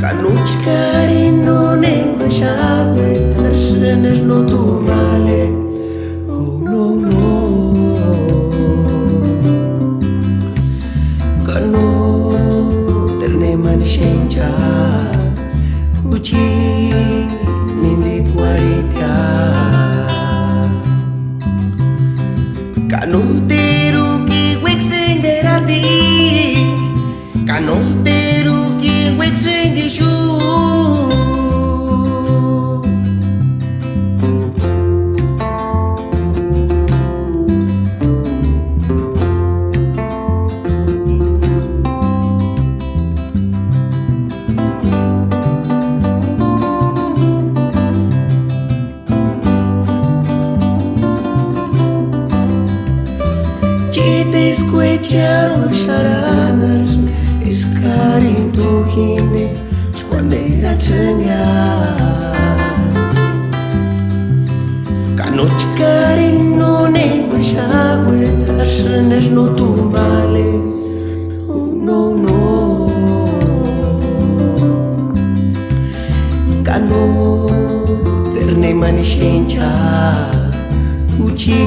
Canoci care nu ne mașabe, dar să ne jnotumale. Oh, no, no. Cano terne manishenja, uchi minzit waritia. Cano teru ki wexengerati, cano teru ki wexengishu. Te escucharon charangas, escarin tu hinde, cuando era changa. Canoci care nu ne mașagwe, dar să ne jnotumale. Oh, no, no. Cano terne manishenja, uchi